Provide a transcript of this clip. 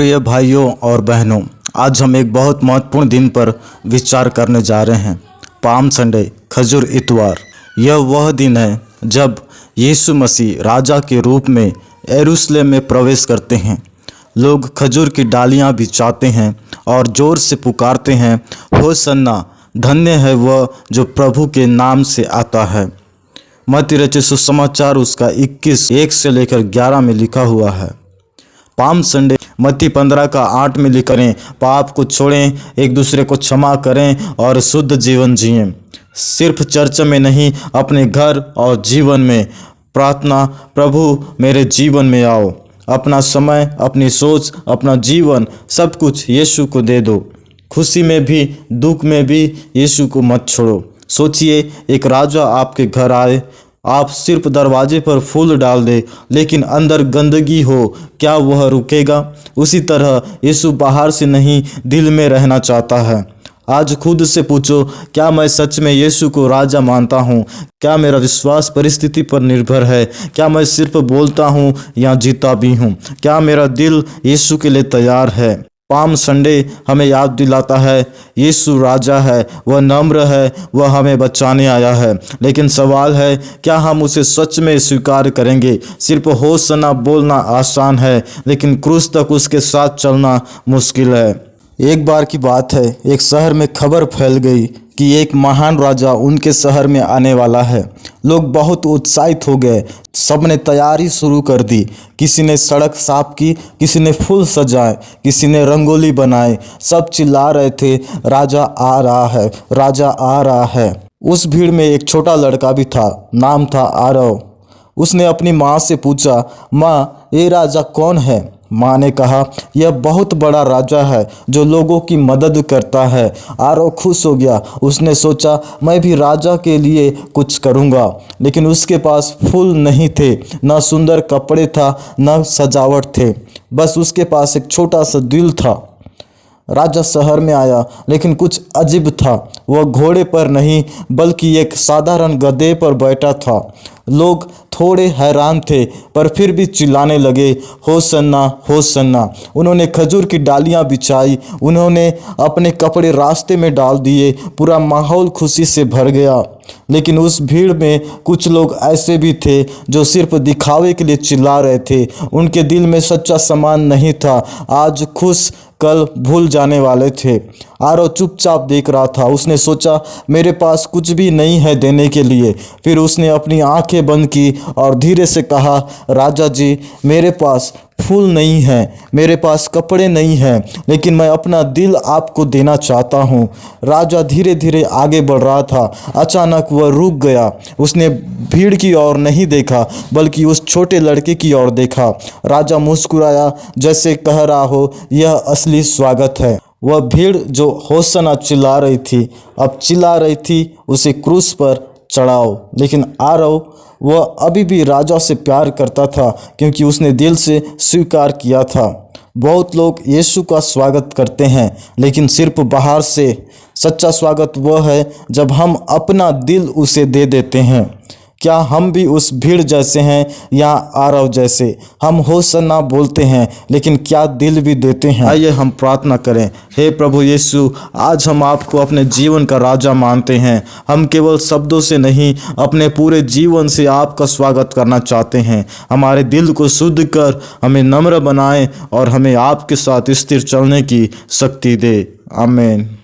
प्रिय भाइयों और बहनों, आज हम एक बहुत महत्वपूर्ण दिन पर विचार करने जा रहे हैं। पाम संडे, खजूर इतवार। यह वह दिन है जब यीशु मसीह राजा के रूप में यरूशलेम में प्रवेश करते हैं। लोग खजूर की डालियां बिछाते हैं और ज़ोर से पुकारते हैं, होसन्ना, धन्य है वह जो प्रभु के नाम से आता है। मत्ती रचित सुसमाचार उसका 21:1 से लेकर 11 में लिखा हुआ है। पाम संडे मत्ती 15:8 में लिखा करें, पाप को छोड़ें, एक दूसरे को क्षमा करें और शुद्ध जीवन जिएं। सिर्फ चर्च में नहीं, अपने घर और जीवन में प्रार्थना, प्रभु मेरे जीवन में आओ। अपना समय, अपनी सोच, अपना जीवन, सब कुछ यीशु को दे दो। खुशी में भी, दुख में भी यीशु को मत छोड़ो। सोचिए, एक राजा आपके घर आए, आप सिर्फ दरवाजे पर फूल डाल दे लेकिन अंदर गंदगी हो, क्या वह रुकेगा? उसी तरह यीशु बाहर से नहीं, दिल में रहना चाहता है। आज खुद से पूछो, क्या मैं सच में यीशु को राजा मानता हूँ? क्या मेरा विश्वास परिस्थिति पर निर्भर है? क्या मैं सिर्फ बोलता हूँ या जीता भी हूँ? क्या मेरा दिल यीशु के लिए तैयार है? पाम संडे हमें याद दिलाता है, यीशु राजा है, वह नम्र है, वह हमें बचाने आया है। लेकिन सवाल है, क्या हम उसे सच में स्वीकार करेंगे? सिर्फ होसन्ना बोलना आसान है, लेकिन क्रूस तक उसके साथ चलना मुश्किल है। एक बार की बात है, एक शहर में खबर फैल गई कि एक महान राजा उनके शहर में आने वाला है। लोग बहुत उत्साहित हो गए, सबने तैयारी शुरू कर दी। किसी ने सड़क साफ की, किसी ने फूल सजाए, किसी ने रंगोली बनाए। सब चिल्ला रहे थे, राजा आ रहा है, राजा आ रहा है। उस भीड़ में एक छोटा लड़का भी था, नाम था आरव। उसने अपनी माँ से पूछा, माँ, ये राजा कौन है? माँ ने कहा, यह बहुत बड़ा राजा है जो लोगों की मदद करता है। आरव खुश हो गया। उसने सोचा, मैं भी राजा के लिए कुछ करूँगा। लेकिन उसके पास फूल नहीं थे, न सुंदर कपड़े था, न सजावट थे। बस उसके पास एक छोटा सा दिल था। राजा शहर में आया, लेकिन कुछ अजीब था। वह घोड़े पर नहीं, बल्कि एक साधारण गधे पर बैठा था। लोग थोड़े हैरान थे, पर फिर भी चिल्लाने लगे, होसन्ना, होसन्ना। उन्होंने खजूर की डालियां बिछाई, उन्होंने अपने कपड़े रास्ते में डाल दिए। पूरा माहौल खुशी से भर गया। लेकिन उस भीड़ में कुछ लोग ऐसे भी थे जो सिर्फ दिखावे के लिए चिल्ला रहे थे। उनके दिल में सच्चा सम्मान नहीं था। आज खुश, कल भूल जाने वाले थे। आरव चुपचाप देख रहा था। उसने सोचा, मेरे पास कुछ भी नहीं है देने के लिए। फिर उसने अपनी आंखें बंद की और धीरे से कहा, राजा जी, मेरे पास फूल नहीं है, मेरे पास कपड़े नहीं हैं, लेकिन मैं अपना दिल आपको देना चाहता हूँ। राजा धीरे धीरे आगे बढ़ रहा था। अचानक वह रुक गया। उसने भीड़ की ओर नहीं देखा, बल्कि उस छोटे लड़के की ओर देखा। राजा मुस्कुराया, जैसे कह रहा हो, यह असली स्वागत है। वह भीड़ जो होसन्ना चिल्ला रही थी, अब चिल्ला रही थी, उसे क्रूस पर चढ़ाओ। लेकिन आरव, वह अभी भी राजा से प्यार करता था, क्योंकि उसने दिल से स्वीकार किया था। बहुत लोग यीशु का स्वागत करते हैं, लेकिन सिर्फ बाहर से। सच्चा स्वागत वह है जब हम अपना दिल उसे दे देते हैं। क्या हम भी उस भीड़ जैसे हैं या आरव जैसे? हम होसन्ना बोलते हैं, लेकिन क्या दिल भी देते हैं? आइए हम प्रार्थना करें। हे प्रभु यीशु, आज हम आपको अपने जीवन का राजा मानते हैं। हम केवल शब्दों से नहीं, अपने पूरे जीवन से आपका स्वागत करना चाहते हैं। हमारे दिल को शुद्ध कर, हमें नम्र बनाएं और हमें आपके साथ स्थिर चलने की शक्ति दे। आमीन।